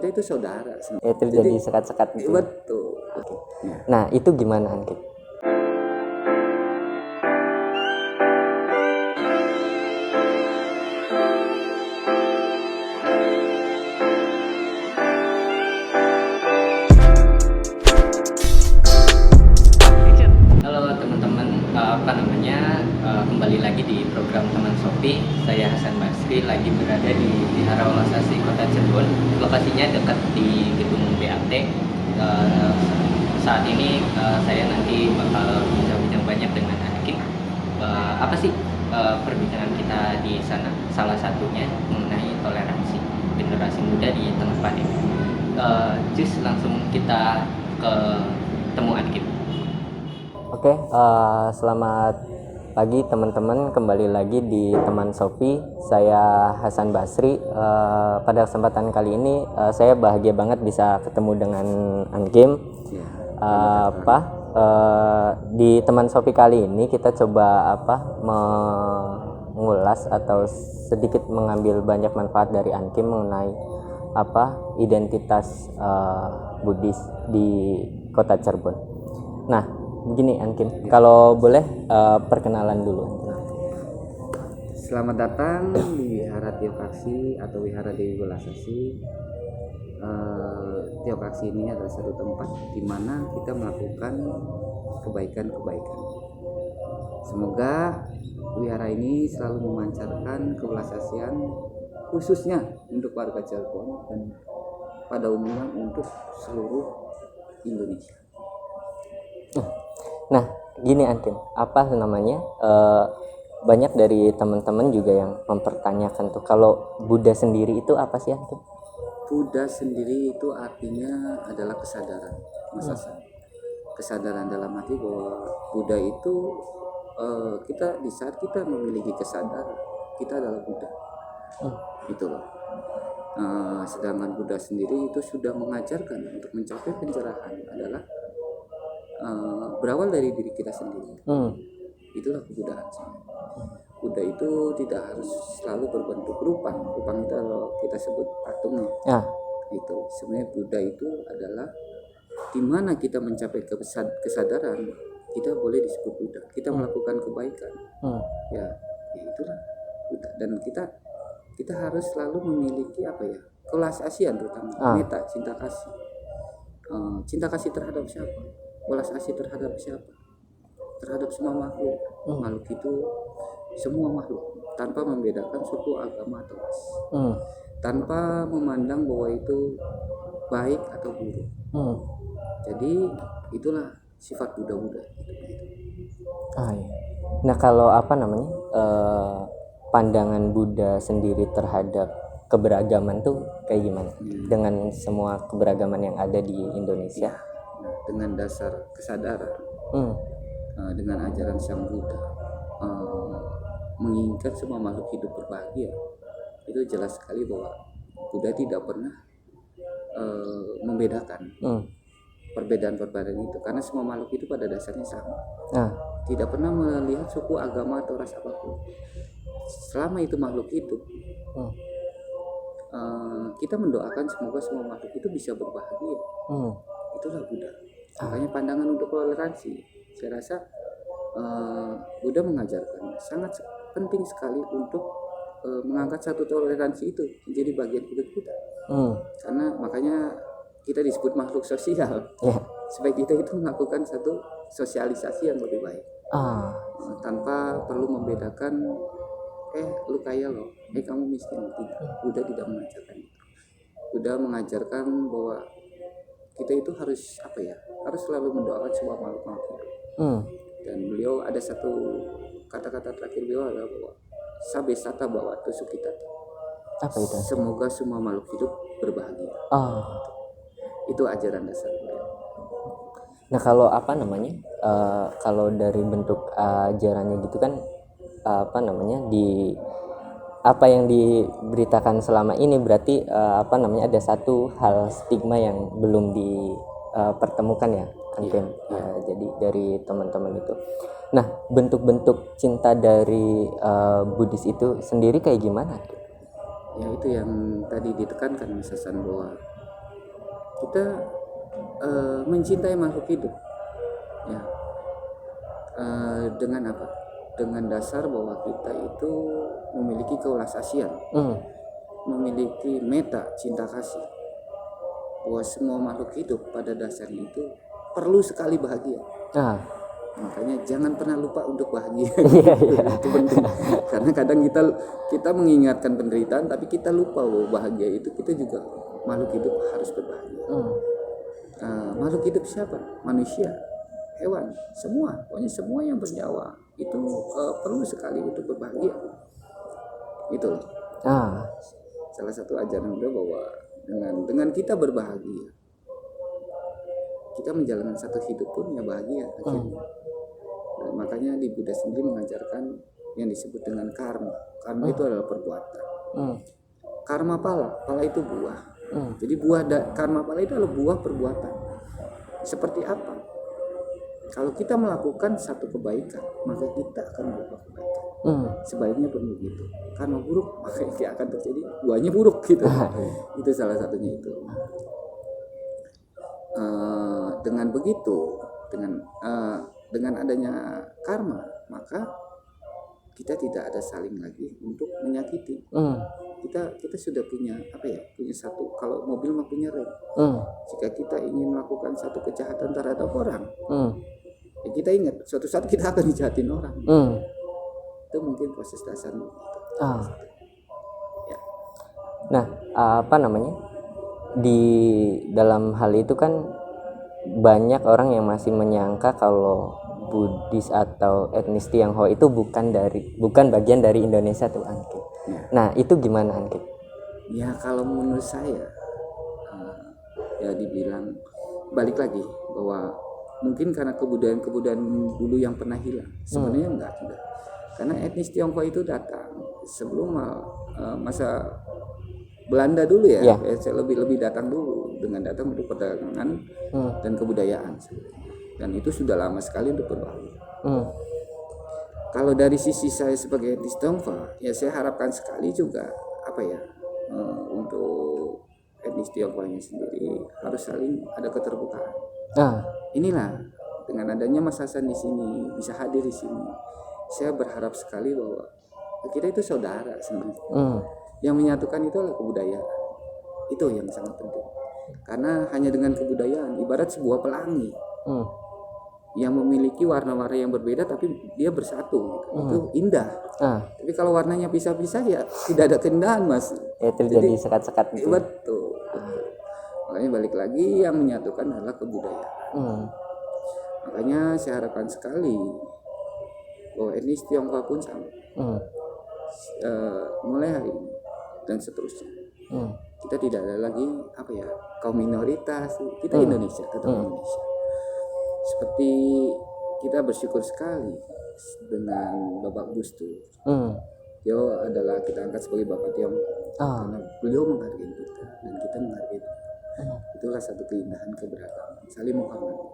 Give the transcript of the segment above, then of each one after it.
kita itu saudara. Itu jadi sekat-sekat gitu. Betul. Ya. Nah itu gimana Ankim? Kembali lagi di program Teman Sofi. Saya Hasan Basri lagi berada di Wihara Walasasi Kota Cirebon. Lokasinya dekat di gedung BAT. Saat ini saya nanti bakal bincang-bincang banyak dengan Ankim. Apa sih perbincangan kita di sana? Salah satunya mengenai toleransi generasi muda di tengah pandemi. Just langsung kita ke temu Ankim. Oke, selamat pagi teman-teman, kembali lagi di Teman Sofi. Saya Hasan Basri. Pada kesempatan kali ini saya bahagia banget bisa ketemu dengan Ankim. Di Teman Sofi kali ini kita coba mengulas atau sedikit mengambil banyak manfaat dari Ankim mengenai identitas Buddhis di Kota Cirebon. Nah, begini Ankim, kalau boleh perkenalan dulu. Selamat datang di Wihara Teokaksi atau Wihara Dewi Walasasi. Teokaksi ini adalah satu tempat di mana kita melakukan kebaikan-kebaikan. Semoga wihara ini selalu memancarkan kewelasasian khususnya untuk warga Cirebon dan pada umumnya untuk seluruh Indonesia. Nah, gini Ankim, banyak dari teman-teman juga yang mempertanyakan tuh kalau Buddha sendiri itu apa sih Ankim? Buddha sendiri itu artinya adalah kesadaran, kesadaran dalam arti bahwa Buddha itu di saat kita memiliki kesadaran kita adalah Buddha, gitu loh. Sedangkan Buddha sendiri itu sudah mengajarkan untuk mencapai pencerahan adalah berawal dari diri kita sendiri. Itulah kebudayaan. Buddha itu tidak harus selalu berbentuk rupang itu kalau kita sebut patungnya. Itu sebenarnya Buddha itu adalah di mana kita mencapai kesadaran kita boleh disebut Buddha. Kita melakukan kebaikan. Ya itulah Buddha. Dan kita harus selalu memiliki kewelasasian terutama metta, cinta kasih. Cinta kasih terhadap siapa? Welas asih terhadap siapa? Terhadap semua makhluk. Makhluk itu semua makhluk tanpa membedakan suku, agama atau ras. Tanpa memandang bahwa itu baik atau buruk. Jadi itulah sifat Buddha. Nah, kalau pandangan Buddha sendiri terhadap keberagaman tuh kayak gimana? Dengan semua keberagaman yang ada di Indonesia. Dengan dasar kesadaran, dengan ajaran Sang Buddha, menginginkan semua makhluk hidup berbahagia, itu jelas sekali bahwa Buddha tidak pernah membedakan perbedaan-perbedaan itu, karena semua makhluk itu pada dasarnya sama. Tidak pernah melihat suku, agama atau ras apapun. Selama itu makhluk hidup, kita mendoakan semoga semua makhluk itu bisa berbahagia. Itulah Buddha. Makanya pandangan untuk toleransi, saya rasa Buddha mengajarkan sangat penting sekali untuk mengangkat satu toleransi itu menjadi bagian hidup kita. Karena makanya kita disebut makhluk sosial. Supaya kita itu melakukan satu sosialisasi yang lebih baik. Tanpa perlu membedakan lu kaya loh, kamu miskin. Tidak. Buddha tidak mengajarkan itu. Buddha mengajarkan bahwa kita itu harus harus selalu mendoakan semua makhluk hidup. Dan beliau ada satu kata-kata terakhir beliau adalah bahwa sabesata bawatu sukitata. Apa itu? Semoga semua makhluk hidup berbahagia. Itu ajaran dasar beliau. Nah, kalau kalau dari bentuk ajarannya gitu kan di apa yang diberitakan selama ini berarti ada satu hal stigma yang belum dipertemukan ya Ankim. Jadi dari teman-teman itu. Nah, bentuk-bentuk cinta dari Buddhis itu sendiri kayak gimana? Ya itu yang tadi ditekankan Mas Hasan, bahwa kita mencintai makhluk hidup, ya, dengan apa? Dengan dasar bahwa kita itu memiliki keulasasian, memiliki meta cinta kasih, bahwa semua makhluk hidup pada dasarnya itu perlu sekali bahagia. Makanya jangan pernah lupa untuk bahagia. Itu penting. Karena kadang kita mengingatkan penderitaan, tapi kita lupa bahwa bahagia itu kita juga makhluk hidup harus berbahagia. Makhluk hidup siapa? Manusia, hewan, semua. Pokoknya semua yang bernyawa itu perlu sekali untuk berbahagia. Itu loh. Salah satu ajaran Buddha bahwa dengan kita berbahagia, kita menjalankan satu hidup pun ya bahagia akhirnya. Makanya di Buddha sendiri mengajarkan yang disebut dengan karma. Karma itu adalah perbuatan. Karma pala itu buah. Jadi karma pala itu adalah buah perbuatan. Seperti apa? Kalau kita melakukan satu kebaikan, maka kita akan berbuat kebaikan. Sebaiknya pun begitu. Karma buruk, maka yang akan terjadi buahnya buruk gitu. Itu salah satunya itu. Dengan begitu, dengan adanya karma, maka kita tidak ada saling lagi untuk menyakiti. Kita sudah punya punya satu, kalau mobil mah punya rem. Jika kita ingin melakukan satu kejahatan terhadap orang, ya kita ingat suatu saat kita akan dijahatin orang. Itu mungkin proses dasarnya. Ya. Nah, di dalam hal itu kan banyak orang yang masih menyangka kalau Buddhis atau etnis Tionghoa itu bukan bagian dari Indonesia tuh, Angkit. Ya. Nah, itu gimana, Angkit? Ya, kalau menurut saya ya dibilang balik lagi bahwa mungkin karena kebudayaan dulu yang pernah hilang. Sebenarnya enggak. Karena etnis Tionghoa itu datang sebelum masa Belanda dulu ya. Lebih datang dulu dengan datang untuk perdagangan dan kebudayaan. Dan itu sudah lama sekali untuk berbahagia. Kalau dari sisi saya sebagai etnis Tionghoa, ya saya harapkan sekali juga untuk etnis Tionghoanya sendiri harus saling ada keterbukaan. Inilah dengan adanya Mas Hasan di sini, bisa hadir di sini, saya berharap sekali bahwa kita itu saudara sebenarnya. Yang menyatukan itu adalah kebudayaan. Itu yang sangat penting. Karena hanya dengan kebudayaan, ibarat sebuah pelangi yang memiliki warna-warna yang berbeda tapi dia bersatu, itu indah. Tapi kalau warnanya pisah-pisah ya tidak ada keindahan, Mas. Terjadi sekat-sekat gitu. Betul. Makanya balik lagi yang menyatukan adalah kebudayaan. Makanya saya harapkan sekali bahwa etnis Tionghoa pun sama. Mulai hari ini dan seterusnya. Kita tidak ada lagi kaum minoritas. Kita Indonesia, tetap Indonesia. Seperti kita bersyukur sekali dengan Bapak Gus Dur. Dia adalah kita angkat sebagai Bapak Tionghoa karena beliau menghargai kita dan kita menghargai dia. Itulah satu keindahan keberagaman, saling menghormati.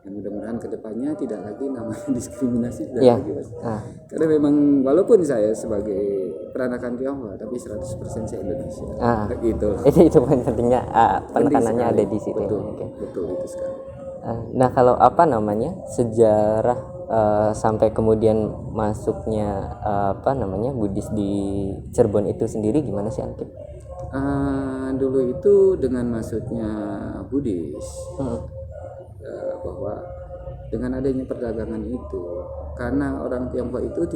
Yang mudah-mudahan kedepannya tidak lagi namanya diskriminasi lagi, Mas. Karena memang walaupun saya sebagai peranakan Tionghoa tapi 100% saya Indonesia. Gitu. Itu pentingnya penekanannya ada di situ. Betul itu sekali. Nah, kalau sejarah sampai kemudian masuknya Buddhis di Cirebon itu sendiri gimana sih, Angkit? Dulu itu dengan masuknya Buddhis, bahwa dengan adanya perdagangan itu, karena orang Tionghoa itu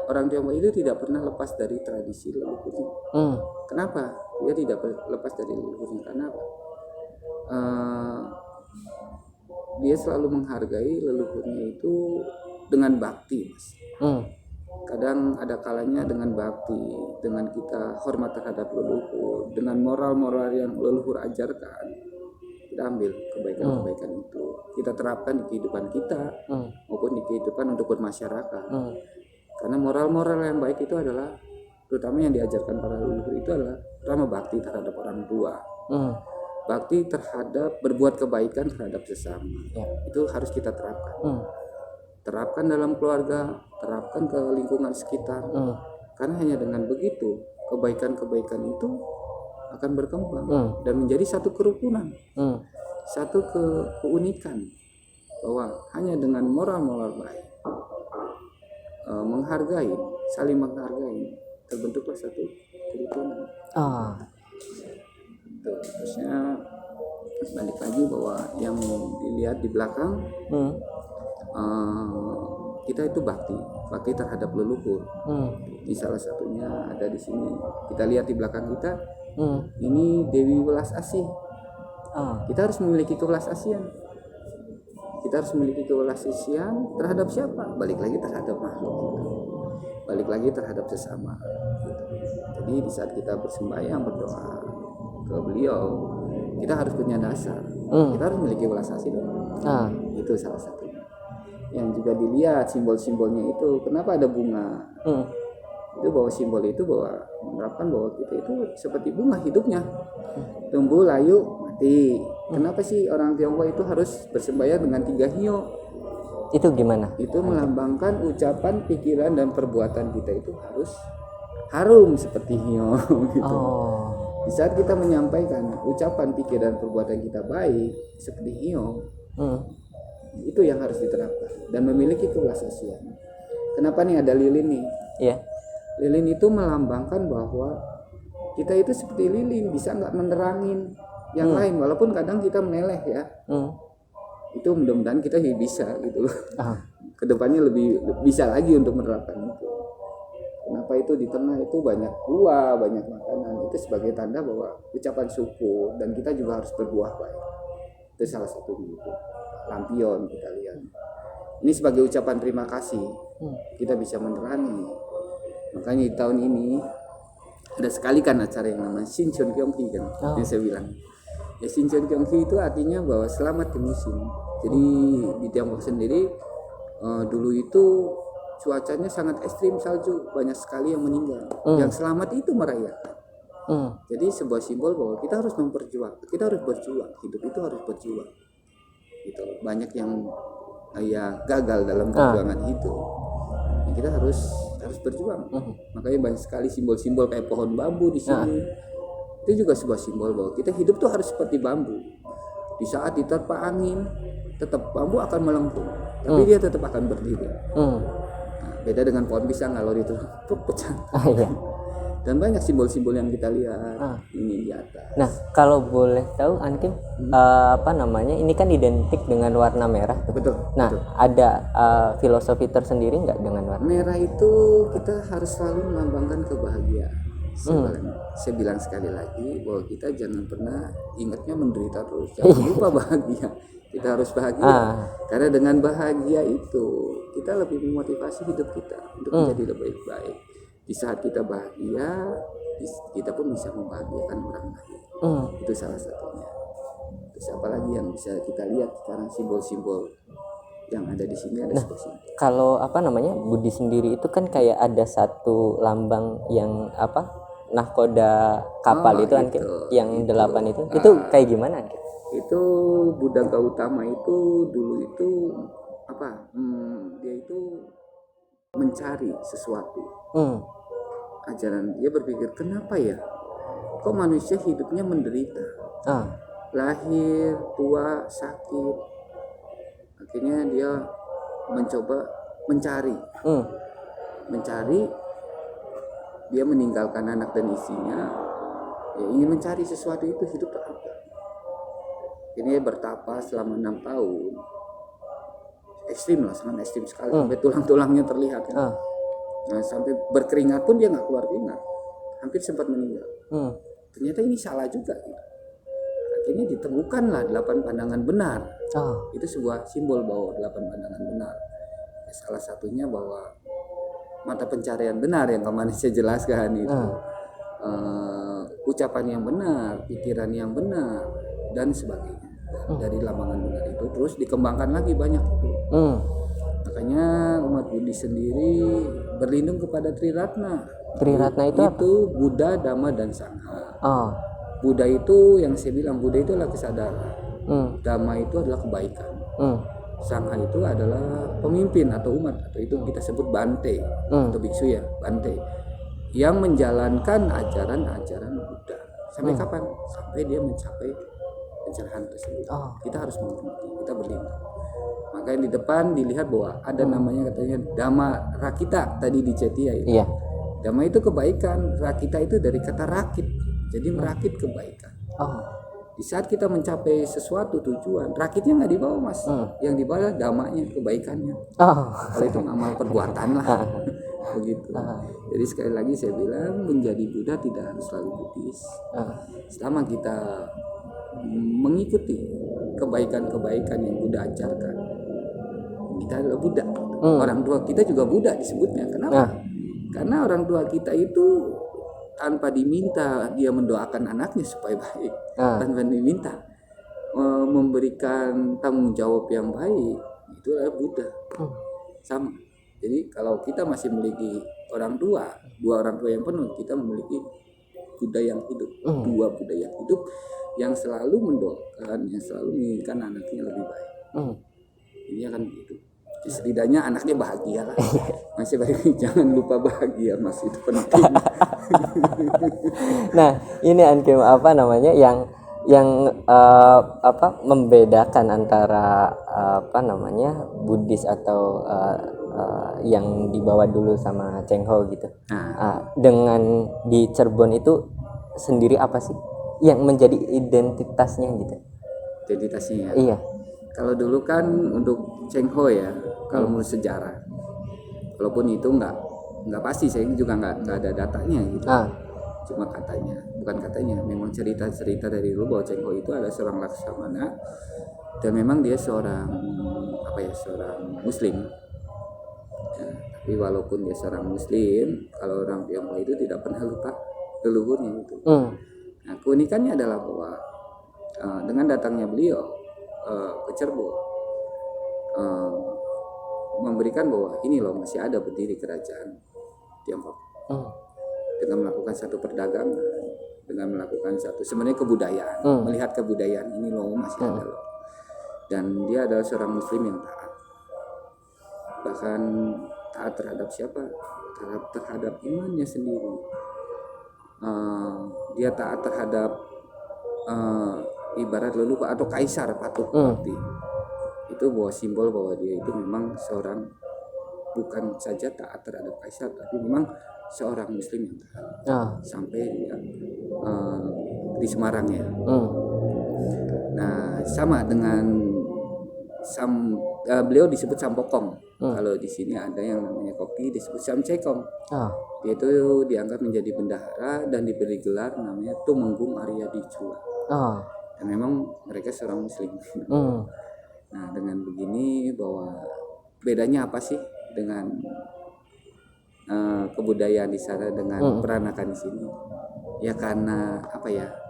orang Tionghoa itu tidak pernah lepas dari tradisi leluhurnya. Kenapa? Dia tidak lepas dari leluhurnya karena apa? Dia selalu menghargai leluhurnya itu dengan bakti, Mas. Kadang ada kalanya dengan bakti, dengan kita hormat terhadap leluhur, dengan moral-moral yang leluhur ajarkan, kita ambil kebaikan-kebaikan itu, kita terapkan di kehidupan kita maupun di kehidupan untuk bermasyarakat. Karena moral-moral yang baik itu adalah, terutama yang diajarkan para leluhur itu adalah pertama bakti terhadap orang tua. Bakti terhadap berbuat kebaikan terhadap sesama. Itu harus kita terapkan. Terapkan dalam keluarga, terapkan ke lingkungan sekitar. Karena hanya dengan begitu kebaikan-kebaikan itu akan berkembang dan menjadi satu kerukunan, satu keunikan, bahwa hanya dengan moral-moral baik, menghargai, saling menghargai, terbentuklah satu kerukunan. Terusnya balik lagi bahwa yang dilihat di belakang, kita itu bakti terhadap leluhur. Ini salah satunya ada di sini. Kita lihat di belakang kita, ini Dewi Welas Asih. Kita harus memiliki kewelas asian. Kita harus memiliki kewelas asian terhadap siapa? Balik lagi terhadap makhluk. Balik lagi terhadap sesama. Jadi di saat kita bersembahyang, berdoa ke beliau, kita harus punya dasar. Kita harus memiliki welas asih dong. Itu salah satunya. Yang juga dilihat simbol-simbolnya itu, kenapa ada bunga? Itu bahwa simbol itu bahwa menerapkan bahwa kita itu seperti bunga hidupnya, tumbuh, layu, mati. Kenapa sih orang Tionghoa itu harus bersembahyang dengan 3 hio? Itu gimana? Itu melambangkan ucapan, pikiran, dan perbuatan kita itu harus harum seperti hio gitu. Di saat kita menyampaikan ucapan, pikiran, perbuatan kita baik seperti hio, itu yang harus diterapkan dan memiliki kewelas asian. Kenapa nih ada lilin nih? Lilin itu melambangkan bahwa kita itu seperti lilin, bisa nggak menerangin yang lain, walaupun kadang kita meleleh ya. Itu mudah-mudahan kita bisa gitu loh. Kedepannya lebih bisa lagi untuk menerapkan itu. Kenapa itu di tengah itu banyak buah, banyak makanan, itu sebagai tanda bahwa ucapan syukur dan kita juga harus berbuah baik. Itu salah satu gitu. Lampion kita lihat. Ini sebagai ucapan terima kasih. Kita bisa menerangi. Makanya di tahun ini ada sekali kan acara yang namanya Sinchon Kyonghi kan, yang saya bilang. Ya Sinchon Kyonghi itu artinya bahwa selamat di musim. Jadi di Tiongkok sendiri dulu itu cuacanya sangat ekstrim, salju, banyak sekali yang meninggal. Yang selamat itu merayakan. Jadi sebuah simbol bahwa kita harus memperjuang, kita harus berjuang, hidup itu harus berjuang. Gitu. Banyak yang gagal dalam perjuangan itu. Ya, kita harus berjuang. Makanya banyak sekali simbol-simbol kayak pohon bambu di sini. Itu juga sebuah simbol bahwa kita hidup tuh harus seperti bambu. Di saat diterpa angin, tetap bambu akan melengkung, tapi dia tetap akan berdiri. Nah, beda dengan pohon pisang, kalau itu pecah. Dan banyak simbol-simbol yang kita lihat ini di atas. Nah, kalau boleh tahu Ankim, ini kan identik dengan warna merah. Betul. Nah, betul. Ada filosofi tersendiri nggak dengan warna merah? Itu kita harus selalu melambangkan kebahagiaan. Saya bilang sekali lagi bahwa kita jangan pernah ingatnya menderita terus, jangan lupa bahagia. Kita harus bahagia, karena dengan bahagia itu kita lebih memotivasi hidup kita untuk menjadi lebih baik. Di saat kita bahagia, kita pun bisa membahagiakan orang lain. Itu salah satunya. Terus apa lagi yang bisa kita lihat sekarang, simbol-simbol yang ada di sini ada seperti ini. Kalau Budi sendiri itu kan kayak ada satu lambang yang nahkoda kapal itu Ankim, yang 8 itu kayak gimana Ankim? Itu Buddha Gautama itu dulu itu dia itu mencari sesuatu. Ajaran dia berpikir, kenapa ya kok manusia hidupnya menderita, lahir, tua, sakit. Akhirnya dia mencoba mencari, dia meninggalkan anak dan istrinya, ya ingin mencari sesuatu itu, hidup apa. Ini bertapa selama 6 tahun, ekstrim lah, sangat ekstrim sekali, sampai tulang-tulangnya terlihat kan. Nah, sampai berkeringat pun dia nggak keluar keringat, hampir sempat meninggal. Ternyata ini salah juga gitu. Akhirnya ditemukanlah 8 pandangan benar. Itu sebuah simbol bahwa 8 pandangan benar. Ya, salah satunya bahwa mata pencarian benar yang kemarin saya jelaskan itu, ucapan yang benar, pikiran yang benar, dan sebagainya. Dari lambangan benar itu terus dikembangkan lagi banyak itu. Makanya umat Budi sendiri berlindung kepada Triratna. Triratna itu apa? Buddha, Dhamma, dan Sangha. Buddha itu yang saya bilang, Buddha itu adalah kesadaran. Dhamma itu adalah kebaikan. Sangha itu adalah pemimpin atau umat, atau itu kita sebut Bante atau biksu ya, Bante, yang menjalankan ajaran-ajaran Buddha. Sampai kapan? Sampai dia mencapai pencerahan tersebut. Kita harus menghormati, kita berlindung. Makanya di depan dilihat bahwa ada namanya katanya Dhamma Rakita tadi di Cetia itu. Iya. Dhamma itu kebaikan, Rakita itu dari kata rakit. Jadi merakit kebaikan. Di saat kita mencapai sesuatu tujuan, rakitnya nggak dibawa Mas, yang dibawa damanya, kebaikannya. Kalau itu amal perbuatan lah, begitu. Jadi sekali lagi saya bilang menjadi Buddha tidak harus selalu Buddhis. Selama kita mengikuti kebaikan-kebaikan yang Buddha ajarkan, kita adalah Buddha. Orang tua kita juga Buddha disebutnya. Kenapa? Karena orang tua kita itu tanpa diminta dia mendoakan anaknya supaya baik, tanpa diminta memberikan tanggung jawab yang baik, itu adalah Buddha. Sama. Jadi kalau kita masih memiliki orang tua, dua orang tua yang penuh, kita memiliki Buddha yang hidup, dua Buddha yang hidup yang selalu mendoakan, yang selalu menginginkan anaknya lebih baik. Ini akan begitu. Setidaknya anaknya bahagia lah. Masih baik, jangan lupa bahagia Mas, itu penting. Nah, ini Ankim apa namanya yang membedakan antara Buddhis atau yang dibawa dulu sama Cheng Ho gitu. Dengan di Cirebon itu sendiri apa sih yang menjadi identitasnya gitu? Identitasnya ya. Iya. Kalau dulu kan untuk Cheng Ho ya, kalau menurut sejarah, walaupun itu nggak pasti, saya juga nggak ada datanya gitu. Cuma memang cerita dari dulu bahwa Cheng Ho itu adalah seorang laksamana dan memang dia seorang Muslim. Ya, tapi walaupun dia seorang Muslim, kalau orang Tionghoa itu tidak pernah lupa leluhurnya itu. Nah, keunikannya adalah bahwa dengan datangnya beliau ke Cirebon, memberikan bahwa ini loh masih ada berdiri kerajaan Tiongkok. Dengan melakukan satu perdagangan, dengan melakukan satu sebenarnya kebudayaan, melihat kebudayaan ini loh masih ada loh. Dan dia adalah seorang Muslim yang taat, bahkan taat terhadap siapa? Terhadap imannya sendiri. Dia taat terhadap ibarat leluhur atau kaisar patuh pati. Itu bahwa simbol bahwa dia itu memang seorang, bukan saja taat terhadap kaisar, tapi memang seorang Muslim yang taat. Sampai dia di Semarang ya. Nah, sama dengan beliau disebut Sampokong. Kalau di sini ada yang namanya kopi disebut Samcekong. Dia itu dianggap menjadi bendahara dan diberi gelar namanya Tumenggung Arya Dicula. Dan memang mereka seorang Muslim. Nah, dengan begini bahwa bedanya apa sih dengan kebudayaan di sana dengan peranakan di sini? Ya karena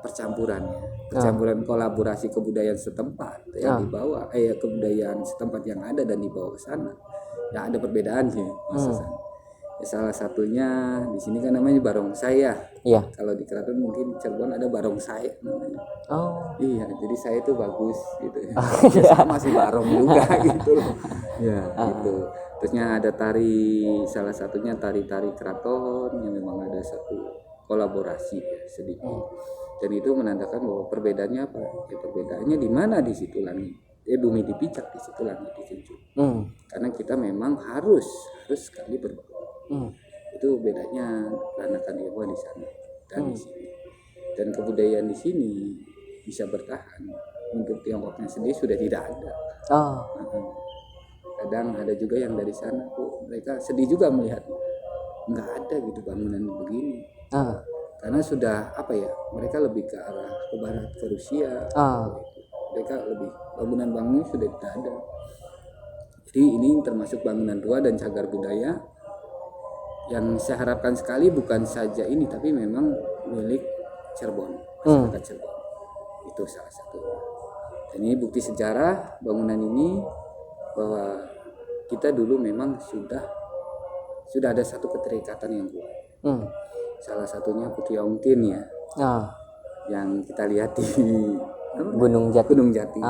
percampuran kolaborasi kebudayaan setempat yang dibawa, kebudayaan setempat yang ada dan dibawa ke sana. Ya ada perbedaan sih, ya, salah satunya di sini kan namanya barongsai ya. Iya. Kalau di keraton mungkin Cirebon ada barongsai namanya. Iya, jadi saya itu bagus gitu. Ya, sama sih barong juga gitu loh. Ya, gitu. Terusnya ada salah satunya tari-tari keraton yang memang ada satu kolaborasi ya, sedikit. Dan itu menandakan bahwa perbedaannya apa? Ya, perbedaannya di mana di situ langit. Bumi dipijak, di situ langit dijunjung. Karena kita memang harus sekali berbeda. Itu bedanya peranakan Tionghoa di sana dan di sini. Dan kebudayaan di sini bisa bertahan. Untuk Tiongkoknya sendiri sudah tidak ada. Kadang ada juga yang dari sana mereka sedih juga melihat nggak ada gitu bangunan begini. Karena sudah mereka lebih ke arah ke barat, ke Rusia. Mereka lebih bangunan sudah tidak ada. Jadi ini termasuk bangunan tua dan cagar budaya yang saya harapkan sekali bukan saja ini, tapi memang milik Cirebon, masyarakat Cirebon. Itu salah satu. Dan ini bukti sejarah bangunan ini bahwa kita dulu memang sudah ada satu keterikatan yang kuat. Salah satunya Putri Ongkin ya, yang kita lihat di Gunung Jati.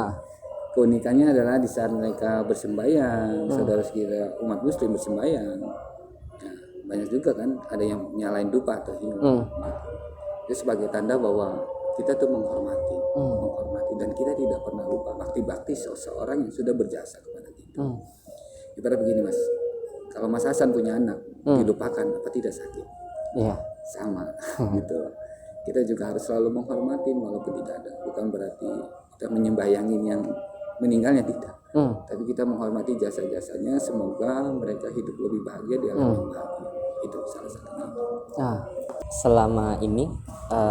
Keunikannya adalah di saat mereka bersembahyang, saudara-saudara umat Muslim bersembahyang, banyak juga kan ada yang nyalain dupa atau hiu. Itu sebagai tanda bahwa kita tuh menghormati dan kita tidak pernah lupa bakti seseorang yang sudah berjasa kepada kita. Ibarat begini Mas, kalau Mas Hasan punya anak dilupakan apa tidak sakit? Iya. Sama gitu. Kita juga harus selalu menghormati walaupun tidak ada. Bukan berarti kita menyembayangin yang meninggalnya, tidak. Tapi kita menghormati jasa-jasanya, semoga mereka hidup lebih bahagia di alam yang bahagia. Itu salah satunya. Selama ini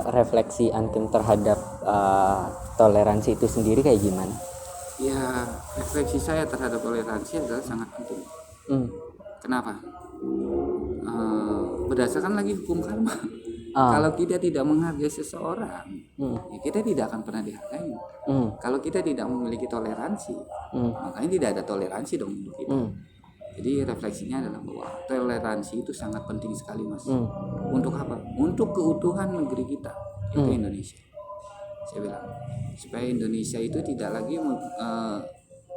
refleksi Ankim terhadap toleransi itu sendiri kayak gimana? Ya, refleksi saya terhadap toleransi adalah sangat penting. Kenapa? Berdasarkan lagi hukum karma. Kalau kita tidak menghargai seseorang, ya kita tidak akan pernah dihargai. Kalau kita tidak memiliki toleransi, makanya tidak ada toleransi dong untuk kita. Jadi refleksinya adalah bahwa toleransi itu sangat penting sekali Mas. Untuk apa? Untuk keutuhan negeri kita, itu Indonesia. Saya bilang supaya Indonesia itu tidak lagi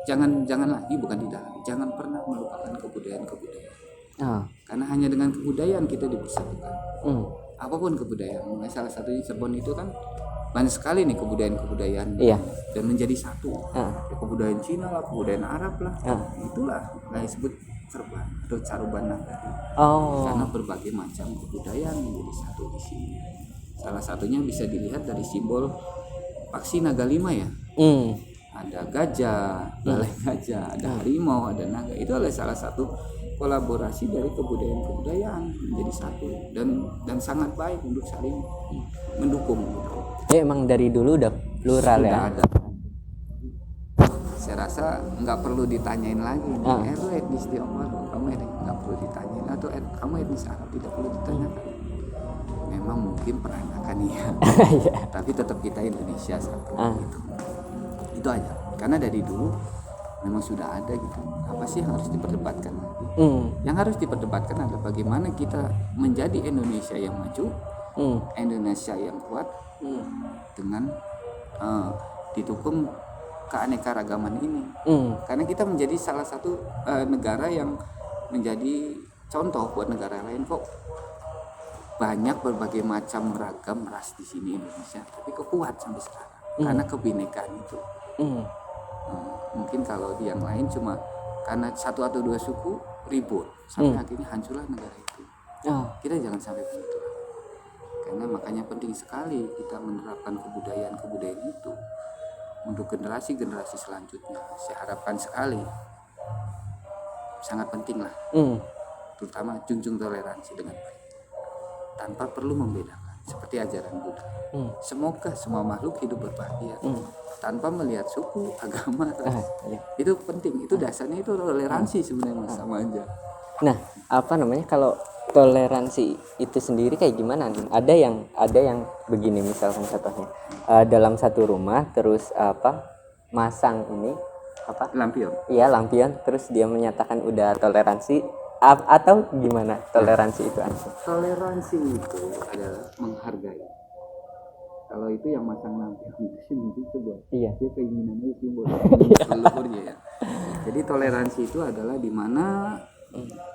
jangan lagi, bukan tidak lagi, jangan pernah melupakan kebudayaan. Karena hanya dengan kebudayaan kita dipersatukan. Apapun kebudayaan, salah satunya Cirebon itu kan banyak sekali nih kebudayaan dan menjadi satu. Kebudayaan Cina lah, kebudayaan Arab lah, itulah yang disebut serban atau caruban nagari. Karena berbagai macam kebudayaan menjadi satu di sini. Salah satunya bisa dilihat dari simbol Paksi Naga 5 ya. Ada gajah, balai gajah, ada harimau, ada naga. Itu adalah salah satu kolaborasi dari kebudayaan menjadi satu dan sangat baik untuk saling mendukung gitu. Emang dari dulu udah plural ya. Ada. Saya rasa nggak perlu ditanyain lagi. Lu etnis Tionghoa, kamu nggak perlu ditanyain, atau kamu etnis Arab, tidak perlu ditanyakan. Memang mungkin peranakan ya, tapi tetap kita Indonesia satu gitu. Itu aja. Karena dari dulu memang sudah ada gitu. Apa sih yang harus diperdebatkan lagi? Yang harus diperdebatkan adalah bagaimana kita menjadi Indonesia yang maju, Indonesia yang kuat, dengan didukung keanekaragaman ini. Karena kita menjadi salah satu negara yang menjadi contoh buat negara lain. Kok banyak berbagai macam ragam ras di sini Indonesia, tapi kok kuat sampai sekarang karena kebinekaan itu. Mungkin kalau di yang lain cuma karena satu atau dua suku ribut sampai akhirnya hancurlah negara itu. Kita jangan sampai begitu. Karena makanya penting sekali kita menerapkan kebudayaan itu untuk generasi selanjutnya. Saya harapkan sekali sangat penting lah, terutama junjung toleransi dengan baik tanpa perlu membedakan seperti ajaran Buddha. Semoga semua makhluk hidup berbahagia tanpa melihat suku, agama, ras. Itu penting, itu dasarnya itu toleransi sebenarnya Mas, sama aja. Nah, apa namanya, kalau toleransi itu sendiri kayak gimana nih? Ada yang begini, misalkan contohnya dalam satu rumah terus masang ini lampion. Iya, lampion, terus dia menyatakan udah toleransi atau gimana toleransi itu? Toleransi itu adalah menghargai. Kalau itu yang masang lampion itu sih mungkin sebuah dia keinginannya simbol leluhurnya ya. Jadi toleransi itu adalah di mana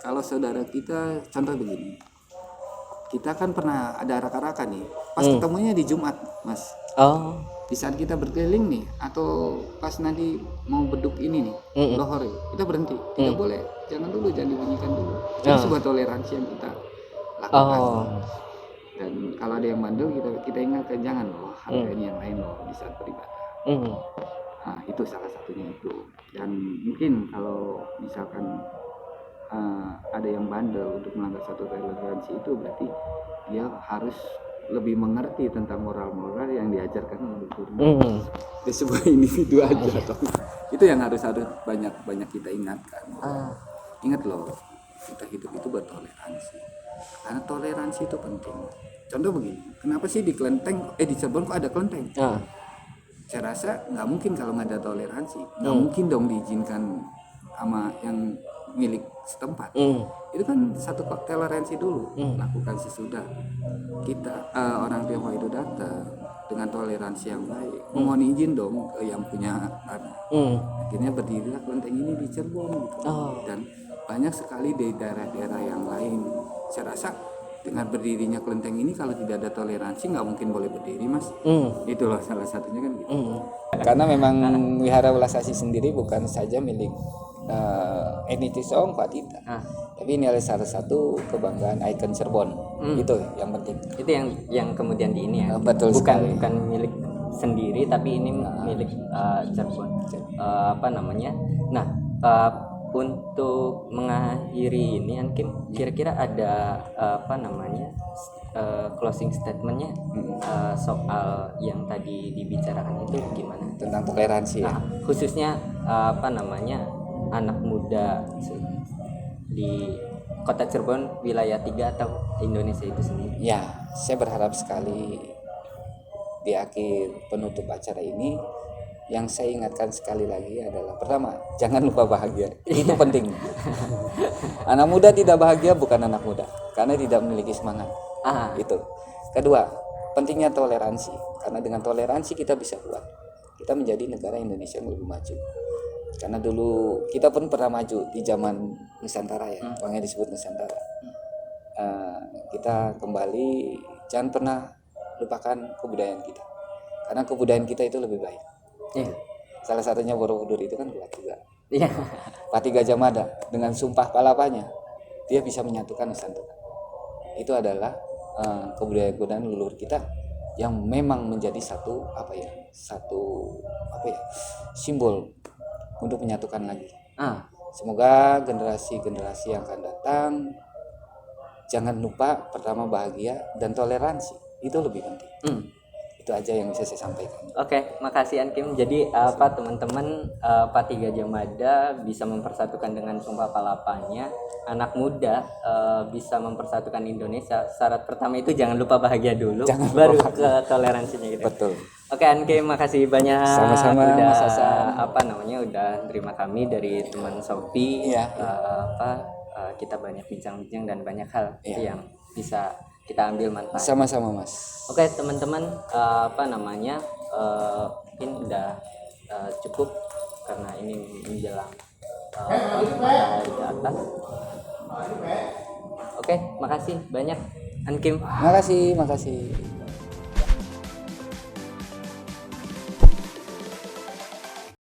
kalau saudara kita, contoh begini, kita kan pernah ada arak-arakan nih, pas ketemunya di Jumat Mas. Di saat kita berkeliling nih, atau pas nanti mau beduk ini nih, lohor, kita berhenti, tidak boleh, jangan dibunyikan dulu. Itu sebuah toleransi yang kita lakukan. Dan kalau ada yang bandel, kita ingatkan, jangan loh, hargain yang lain loh di saat beribadah. Nah, itu salah satunya itu. Dan mungkin kalau misalkan ada yang bandel untuk melanggar satu toleransi itu, berarti dia harus lebih mengerti tentang moral-moral yang diajarkan oleh guru. Di sebuah individu aja toh. Itu yang harus banyak kita ingatkan. Ingat loh, kita hidup itu bertoleransi. Karena toleransi itu penting. Contoh begini, kenapa sih di Cirebon kok ada kelenteng? Saya rasa nggak mungkin kalau nggak ada toleransi. Nggak mungkin dong diizinkan sama yang milik setempat. Itu kan satu toleransi dulu. Lakukan sesudah kita orang Tionghoa itu datang dengan toleransi yang baik, mohon izin dong ke yang punya tanah. Akhirnya berdirilah kelenteng ini di Cirebon gitu. Dan banyak sekali di daerah-daerah yang lain. Saya rasa dengan berdirinya kelenteng ini kalau tidak ada toleransi nggak mungkin boleh berdiri, Mas. Itu loh salah satunya kan gitu. Karena memang Wihara Welas Asih sendiri bukan saja milik Etnis Tionghoa Patita, tapi ini adalah salah satu kebanggaan ikon Cirebon. Itu yang penting. Itu yang kemudian di ini ya. Betul sekali. Bukan milik sendiri tapi ini milik Cirebon. Apa namanya? Nah, untuk mengakhiri ini Ankim, kira-kira ada apa namanya closing statementnya soal yang tadi dibicarakan itu gimana? Tentang toleransi ya. Khususnya apa namanya anak muda di Kota Cirebon wilayah 3 atau Indonesia itu sendiri. Ya, saya berharap sekali di akhir penutup acara ini yang saya ingatkan sekali lagi adalah pertama, jangan lupa bahagia. Itu penting. Anak muda tidak bahagia bukan anak muda karena tidak memiliki semangat. Itu. Kedua, pentingnya toleransi karena dengan toleransi kita bisa kuat. Kita menjadi negara Indonesia yang lebih maju. Karena dulu kita pun pernah maju di zaman Nusantara ya, makanya disebut Nusantara. Kita kembali, jangan pernah lupakan kebudayaan kita. Karena kebudayaan kita itu lebih baik. Salah satunya Borobudur itu kan kuat juga. Patih Gajah Mada dengan sumpah palapanya dia bisa menyatukan Nusantara. Itu adalah kebudayaan leluhur kita yang memang menjadi satu simbol untuk menyatukan lagi. Semoga generasi-generasi yang akan datang jangan lupa pertama bahagia dan toleransi itu lebih penting. Itu aja yang bisa saya sampaikan. Oke, makasih Ankim. Jadi teman-teman Patih Gajah Mada bisa mempersatukan dengan sumpah palapanya. Anak muda bisa mempersatukan Indonesia. Syarat pertama itu jangan lupa bahagia dulu, baru ke toleransinya gitu. Betul. Oke Ankim, makasih banyak. Sama-sama udah Mas Hasan. udah terima kami dari teman Shopee. Iya. Kita banyak bincang-bincang dan banyak hal yang bisa kita ambil manfaat. Sama-sama Mas. Oke teman-teman, mungkin udah cukup karena ini menjelang di atas. Oke, makasih banyak Ankim. Makasih.